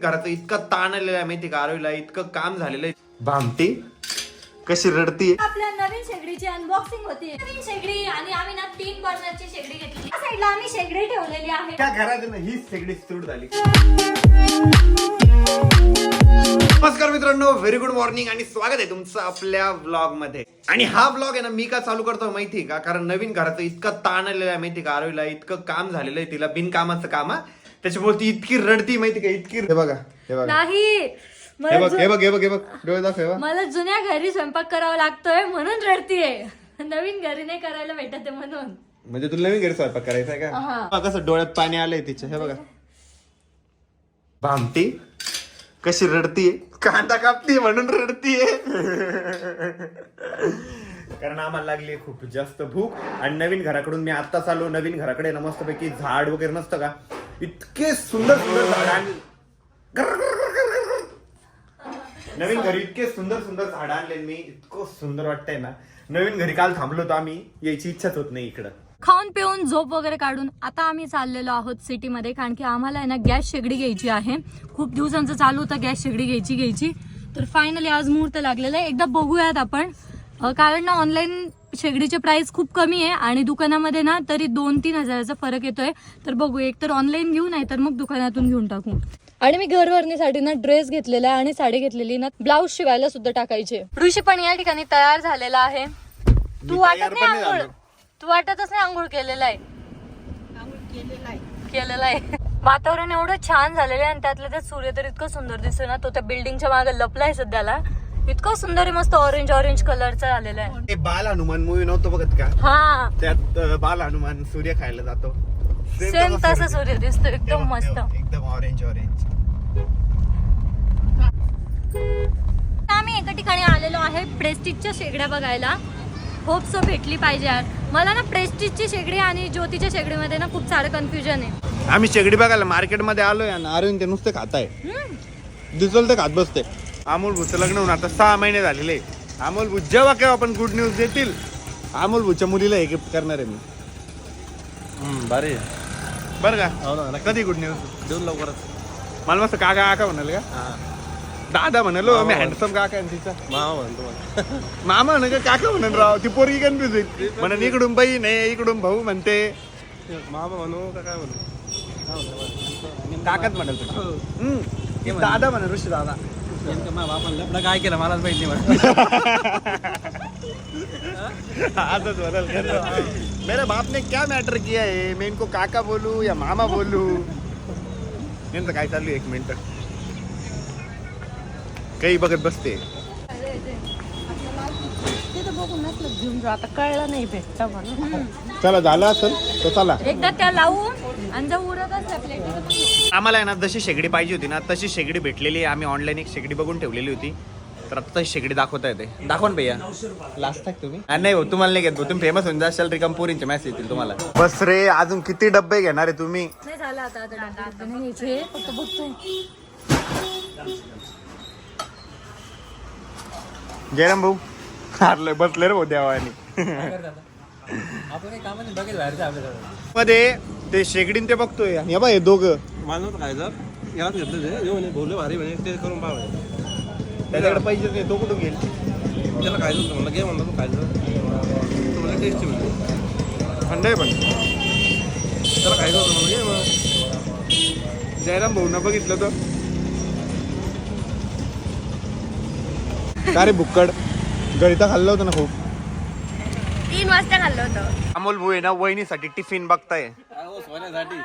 घराचं इतकं ताण आलेलं आहे माहिती का, आरोहीला इतकं काम झालेलं आहे. भामटी कशी रडती. आपल्या नवीन शेगडीची अनबॉक्सिंग होती. नवीन शेगडी आणि आम्ही ना 3 बर्नरची शेगडी घेतली. त्या साईडला आम्ही शेगडी ठेवलेली आहे. त्या घरात ही शेगडी सुरू झाली. नमस्कार मित्रांनो, व्हेरी गुड मॉर्निंग आणि स्वागत आहे तुमचं आपल्या व्लॉग मध्ये. आणि हा व्लॉग आहे ना मी का चालू करतो माहिती का, कारण नवीन घराचं इतकं ताण आलेलं आहे माहिती का, आरोहीला इतकं काम झालेलं आहे, तिला बिनकामाचं काम आहे, त्याच्यामुळे ती इतकी रडती माहिती का, इतकी. हे बघा हे बघा नाही हे बघ हे बघ हे बघ हे बघ डोळे दाखव. मला जुन्या घरी स्वयंपाक करावा लागतोय म्हणून रडतीये. नवीन घरी नाही करायला भेटत आहे म्हणून. म्हणजे तुला नवीन घरी स्वयंपाक करायचा आहे का? कसं डोळ्यात पाणी आलंय तिच्या. हे बघा भामटी कशी रडतीये, कांदा कापतीये म्हणून रडतीये. कारण आम्हाला लागली खूप जास्त भूक आणि नवीन घराकडून मी आत्ताच आलो. नवीन घराकडे ना मस्तपैकी झाड वगैरे नसतं का, इतके सुंदर सुंदर झाड आणि नवीन घरी इतके सुंदर सुंदर झाड आणले मी. इतकं सुंदर वाटतंय ना. नवीन घरी काल थांबलो होतो आम्ही, यायची इच्छाच होत नाही इकडं. खाऊन पिऊन झोप वगैरे काढून आता आम्ही चाललेलो आहोत सिटीमध्ये, कारण की आम्हाला आहे ना गॅस शेगडी घ्यायची आहे. खूप दिवसांचं चालू होतं गॅस शेगडी घ्यायची. तर फायनली आज मुहूर्त लागलेला आहे. एकदा बघूयात आपण, कारण ना ऑनलाईन शेगडीचे प्राइस खूप कमी आहे आणि दुकानामध्ये ना तरी 2-3 हजाराचा फरक येतोय. तर बघू, एक तर ऑनलाईन घेऊ, नाही तर मग दुकानातून घेऊन टाकू. आणि मी घरभरणीसाठी ना ड्रेस घेतलेला आहे आणि साडी घेतलेली ना, ब्लाऊज शिवायला सुद्धा टाकायचे. ऋषी पण या ठिकाणी तयार झालेला आहे. तू वाटत नाही आंघोळ, तू वाटतच नाही आंघोळ केलेला आहे. वातावरण एवढं छान झालेलं आहे आणि त्यातलं त्यात सूर्य तर इतकं सुंदर दिसतोय ना. तो त्या बिल्डिंगच्या मागे लपलाय सध्याला. इतकं सुंदर आहे, मस्त ऑरेंज कलरचा झालेला आहे. ते बाल हनुमान मूवी नव्हतं बघत का? हा, त्यात बाल हनुमान सूर्य खायला जातो, सेम तसा सूर्य दिसतो, एकदम मस्त, एकदम ऑरेंज. आम्ही एका ठिकाणी आलेलो आहे प्रेस्टिजच्या शेगड्या बघायला. होप सो भेटली पाहिजे यार. मला ना प्रेस्टिजची शेगडी आणि ज्योतीच्या शेगडीमध्ये ना खूप सारं कन्फ्युजन आहे. आम्ही शेगडी बघायला मार्केटमध्ये आलोय आणि अरुण ते नुसते खाताय, दिसल तर खात बसते. अमोल भूचं लग्न होऊन आता 6 महिने झालेले. अमोल भू जेव्हा केव्हा आपण गुड न्यूज देतील, अमोल भूच्या मुलीला हे गिफ्ट करणार आहे मी. बरे बरं का? कधी गुड न्यूज देऊन लवकरच. मला मस्त काका म्हणाल का, दादा म्हणालो मी, हँडसम काका आहे तिचा. मामा म्हणतो मामा म्हण का काका म्हणून राव, ती पोरगी कन्फ्युज होईल. म्हणून इकडून बहीण आहे इकडून भाऊ म्हणते. मामा म्हणू का काय म्हणू, काकाच म्हणाल दादा म्हणा, ऋषी दादा. बापाला काय केलं मलाच माहिती नाही. आजच बदल मेरे बाप ने क्या मैटर किया है, मैं इनको काका बोलू या मामा बोलू. यांचं काय चालू आहे, 1 मिनिट काही बघत बसते. आता कळलं नाही भेटत म्हणून. चला झालं असेल तर चला एकदा त्या लावू आणि जर उरत असल्या प्लेट. आम्हाला आहे ना जशी शेगडी पाहिजे होती ना तशी शेगडी भेटलेली आहे. आम्ही ऑनलाईन एक शेगडी बघून ठेवलेली होती, तर आता तशी शेगडी दाखवता येते. दाखवा ना भैया, लास्ट टाक तुम्ही. नाही हो, तुम्हाला नाही घेत, तुम्ही फेमस होऊन जाशाल, रिकाम पोरींचे मॅसेज येतील तुम्हाला. बस रे, अजून किती डब्बे घेणार आहे तुम्ही? नाही झालं आता फक्त बघतोय. जयराम भाऊ हारलोय, बसले रे भाऊ देवानी. आपण काही कामाने बघेल बाहेरच्या आपल्याला. मध्ये ते शेगडीन ते बघतोय आणि हे बघ हे दोघं मला नव्हतं खायचं, यालाच घेतलं ते. येऊ म्हणे बोलले भारी म्हणे, ते करून पाहा म्हणे. त्याच्याकडे पैसे नाही, तो कुठून गेल? त्याला खायचं होतं म्हणलं, घे म्हणलं तू खायचं. तो मला टेस्टी म्हणजे थंड आहे पण. त्याला खायचं होतं म्हणलं, घे मग. जयराम भाऊ न बघितलं तर का रे बुक्कड, घरी तर खाल्लं होतं ना खूप. 3 वाजता खाल्लं होतं. अमोल भाऊ आहे ना वहिनीसाठी टिफिन बघताय. अहो, सोन्यासाठी.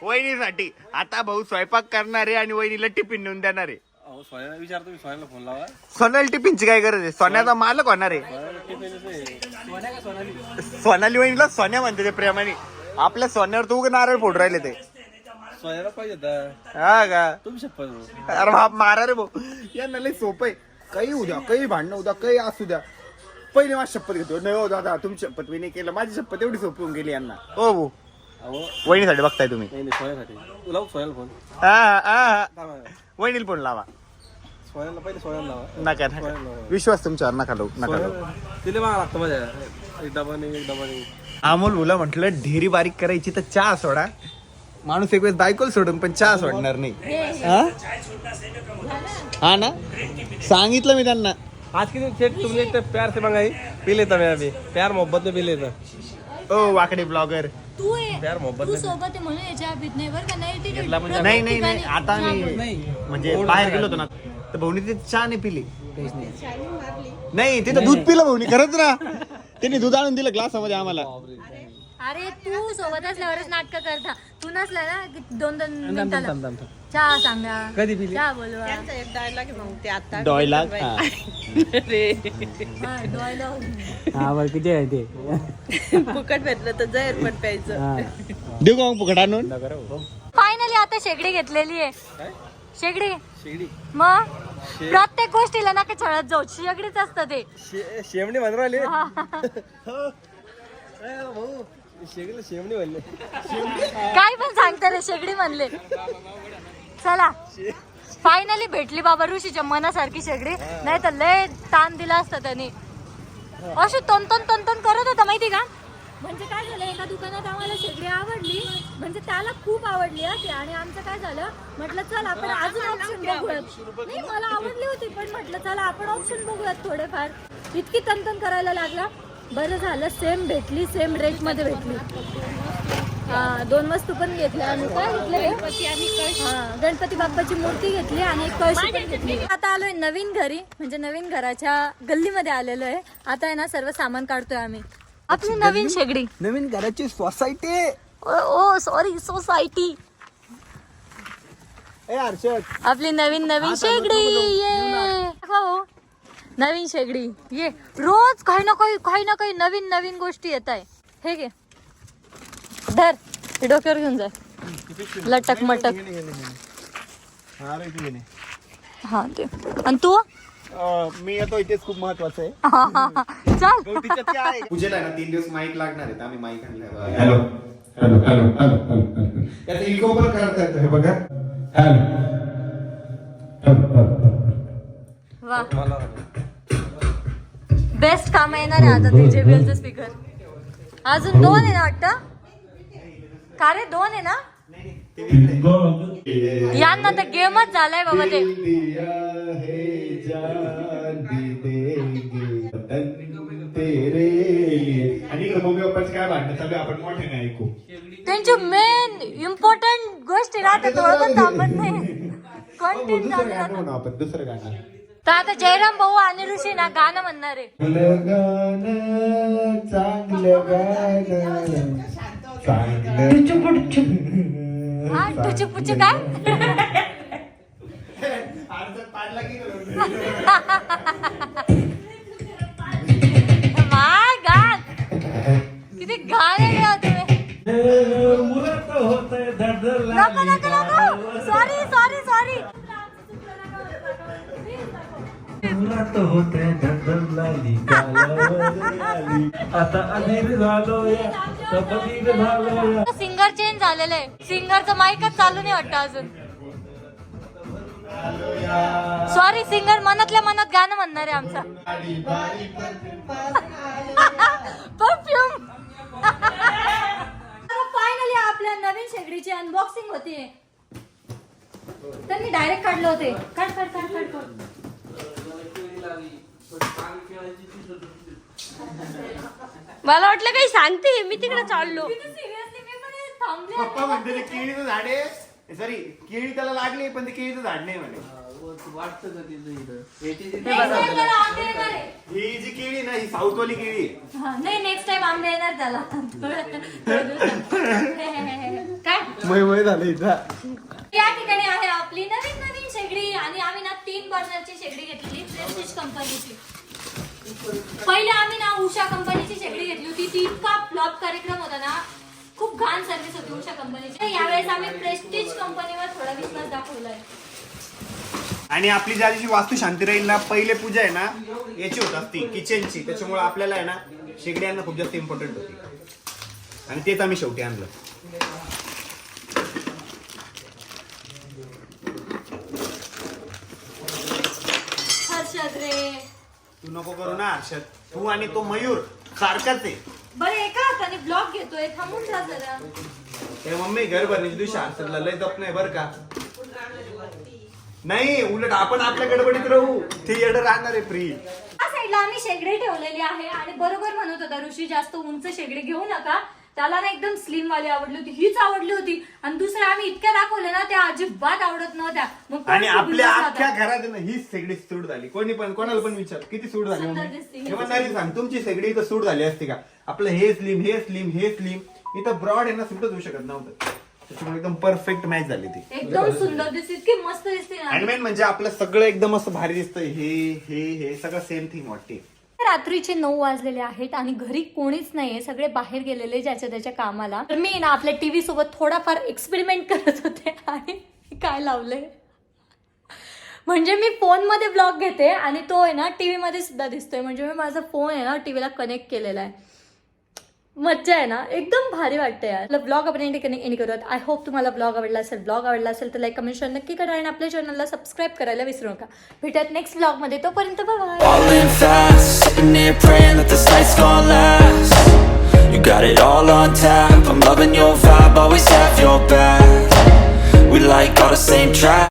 वहिनीसाठी आता भाऊ स्वयंपाक करणार आहे आणि वहिनीला टिफिन नेऊन देणार आहे. अहो, सोन्याला विचार, तुम्ही सोन्याला फोन लावा. सोनाली टिफिनची काय गरज आहे, सोन्याचा मालक होणार आहे. सोन्या का सोनाली? सोनाली वहिनीला सोन्या म्हणते ते प्रेमाने. आपल्या सोन्यावर तू नारळ फोड राहिले ते. सोन्याला पाहिजे होता. हा का? तुम्ही शपथ. अरे बाप मारा रे भाऊ, यांना लय सोपं आहे. काही उद्या, काही भांडणं उद्या, काही असू द्या, पहिले माझी शपथ घेतो. नाही हो दादा, तुमची शपथ मी नाही केलं, माझी शपथ एवढी सोपी होऊन गेली यांना. हो भाऊ, अहो, वहिनीसाठी बघताय तुम्ही? नाही सोन्यासाठी. तू लावू सोन्याला फोन. वहिनीला पण लावा. सोन्याला पहिले सोन्याला लावा. नका विश्वास तुमच्यावर नका लावू, नका लावू. तिला मला लागतं माझ्या एक डबा नाही. अमोल बोला म्हटलं ढेरी बारीक करायची तर चहा सोडा, माणूस एक वेळेस बायकोल सोडून पण चहा सोडणार नाही. हा ना, सांगितलं मी त्यांना. आज की सेठ तुमने इतने प्यार से मंगाई, पी लेता मैं अभी, प्यार मोहब्बत में पी लेता. ओ वाकडे ब्लॉगर. तू आहे, प्यार मोहब्बत तू में. सोबत आहे म्हणून याच्या भीत नाही बरं का. नाही ती घेतला पण प्रत्येक नाही नाही नाही ठिकाणी आता चहा मी म्हणजे बाहेर गेलो होतो ना, तर भाऊनी ते चहा नाही पिली. नाही तिथं दूध पिलं भाऊनी, खरंच ना. त्यांनी दूध आणून दिलं ग्लासामध्ये आम्हाला. अरे तू सोबत असल्यावरच नाटक करता. तू नसला ना की 2-2 मिनिटाला चहा सांगा, कधी पिली? चहा बोलवा. डॉयलॉग. हा, dialogue. किती आहे ते फुकट भेटलं तर जहर पण प्यायचं. देऊ का मग फुकट आणून? फायनली आता शेगडी घेतलेली आहे. शेगडी शेगडी मग प्रत्येक गोष्टीला नका छळत जाऊ. शेगडीच असतं ते. शेमणी म्हणून राहिले भाऊ, शेगडीला शेमणी म्हणले. काय पण सांगता रे, शेगडी म्हणले. चला फायनली भेटली बाबा ऋषीच्या मनासारखी शेगडी. नाही तर लय ताण दिला असता त्याने. अशी तन करत होता माहिती का. म्हणजे काय झालं, एका दुकानात आम्हाला शेगडी आवडली, म्हणजे त्याला खूप आवडली ती. आणि आमचं काय झालं, म्हटलं चल आपण अजून ऑप्शन बघूयात. नाही मला आवडली होती, पण म्हटलं चला आपण ऑप्शन बघूयात थोडेफार. इतकी तन करायला लागला. बरं झालं सेम भेटली, सेम रेट मध्ये भेटली. हा 2 वस्तू पण घेतल्या. आणि काय घेतलं, गणपती बाप्पाची मूर्ती घेतली आणि एक कळशी पण घेतली. आता आलोय नवीन घरी, म्हणजे नवीन घराच्या गल्लीमध्ये आलेलो आहे. आता आहे ना सर्व सामान काढतोय आम्ही. आपली नवीन शेगडी, नवीन घराची सोसायटी. ओ सॉरी सोसायटी. ए हर्षद, आपली नवीन शेगडी. ये हो, नवीन शेगडी. ये रोज काही ना काही नवीन गोष्टी येत आहे. हे घे, धर, ते डोक्यावर घेऊन जाय. लटक मटक. हा ते. आणि तू मी येतो इथेच, खूप महत्वाचं आहे. चल. पूजेला आहे ना 3 दिवस माईक लागणार आहे. आम्ही माईक आणलं. Hello hello hello hello hello त्याचा इको पण करता येतो. हे बघा, वा, बेस्ट काम येणार आहे आता ते JBLचं स्पीकर. अजून 2 आहे ना वाटतं. का रे 2 आहे ना. यांना तर गेमच झालाय बाबा ते. आणि मम्मी पप्पाचं काय भांडणं चालू आहे, आपण मोठे नाही ऐकू. त्यांची मेन इम्पॉर्टंट गोष्टी राहते, थोडं थांबत नाही. कंटिन्यू दुसरं गाणं म्हणू आपण, दुसरं गाणं. तर आता जयराम भाऊ आणि ऋषी ना गाणं म्हणणार आहे. चांगलं गाणं, चांगलं गाणं, चांगलं. हा टुचू पुचू काय. माय गॉड, किती गाणे लिहा तुम्ही. नको. सॉरी. सिंगर चेंज झालेलं आहे. सिंगरचं माईकच चालू नाही वाटतं अजून. सॉरी, सिंगर मनातल्या मनात गाणं म्हणणार आहे आमचा. परफ्यूम. फायनली आपल्या नवीन शेगडीची अनबॉक्सिंग होतीये. त्यांनी डायरेक्ट काढले होते. काढ. मला वाटलं काही सांगते, मी तिकडे चाललो. पप्पा म्हणते ते केळीचं झाड आहे. सॉरी, केळी त्याला लागली पण ते केळीचं झाड नाही म्हणे. ही जी केळी ना, ही साऊथ वाली केळी आहे. नाही, नेक्स्ट टाइम आंबे येणार त्याला. काय मय झालं इथं. या ठिकाणी आहे आपली नवीन शेगडी. आणि आम्ही ना 3 बर्नरची शेगडी घेतलेली, प्रेस्टिज कंपनीची. पहिले आम्ही ना उषा कंपनीची शेगडी घेतली होती. ती इतका फ्लॉप कार्यक्रम होता ना, खूप घाण सर्व्हिस होती उषा कंपनीची. यावेळेस आम्ही प्रेस्टिज कंपनीवर थोडा विश्वास दाखवलाय. आणि आपली ज्या दिवशी वास्तू शांती राहील ना, पहिले पूजा आहे ना याची होत असती, किचनची. त्याच्यामुळे आपल्याला आहे ना शेगडी आणणं खूप जास्त इम्पॉर्टंट होती. आणि तेच आम्ही शेवटी आणलं. हर्षद रे, तू नको करू ना हर्षद. तू आणि तो मयूर सारखाच आहे. बरं एका हाताने ब्लॉग घेतोय, थांबून जा जरा. हे मम्मी घर भरण्याच्या दिवशी हर्षदला लय जप नाही बरं का. नाही उलट आपण आपल्या गडबडीत राहू, ते येडं राहणार आहे फ्री. त्या साईडला आम्ही शेगडी ठेवलेली आहे आणि बरोबर म्हणत होता ऋषी जास्त उंच शेगडी घेऊ नका, त्याला ना एकदम स्लिम वाली आवडली होती, हीच आवडली होती. आणि दुसऱ्या आम्ही इतक्या दाखवल्या ना त्या अजिबात आवडत नव्हत्या. मग आणि आपल्या अख्ख्या घरात ना हीच शेगडी सूट झाली. कोणी पण कोणाला पण विचार किती सूट झाली मम्मी सांग, तुमची शेगडी इथं सूट झाली असती का? आपलं हे स्लिम हे स्लिम हे स्लिम, इथं ब्रॉड आहे ना सुटच होऊ शकत नव्हतं. त्याच्यामुळे एकदम परफेक्ट मॅच झाली ती, एकदम सुंदर दिसते, इतकी मस्त दिसते ना. आणि मेन म्हणजे आपलं सगळं एकदम असं भारी दिसतं. हे सगळं सेम थिंग वाटते. रात्रीचे 9 वाजलेले आहेत आणि घरी कोणीच नाहीये, सगळे बाहेर गेलेले ज्याच्या त्याच्या कामाला. तर मी ना आपल्या टीव्ही सोबत थोडाफार एक्सपेरिमेंट करत होते आणि काय लावलंय म्हणजे मी फोन मध्ये ब्लॉग घेते आणि तो आहे ना टीव्ही मध्ये सुद्धा दिसतोय. म्हणजे मी माझा फोन आहे ना टीव्हीला कनेक्ट केलेला आहे. मज्जा आहे ना, एकदम भारी वाटतं यार. ब्लॉग आपण एंड करूयात. आय होप तुम्हाला ब्लॉग आवडला असेल. ब्लॉग आवडला असेल तर लाईक कमेंट शेअर नक्की करा आणि आपल्या चॅनलला सबस्क्राईब करायला विसरू नका. भेटत नेक्स्ट ब्लॉग मध्ये, तोपर्यंत bye. Falling fast, sitting here praying that this night's gonna last. You got it all on tap, I'm loving your vibe.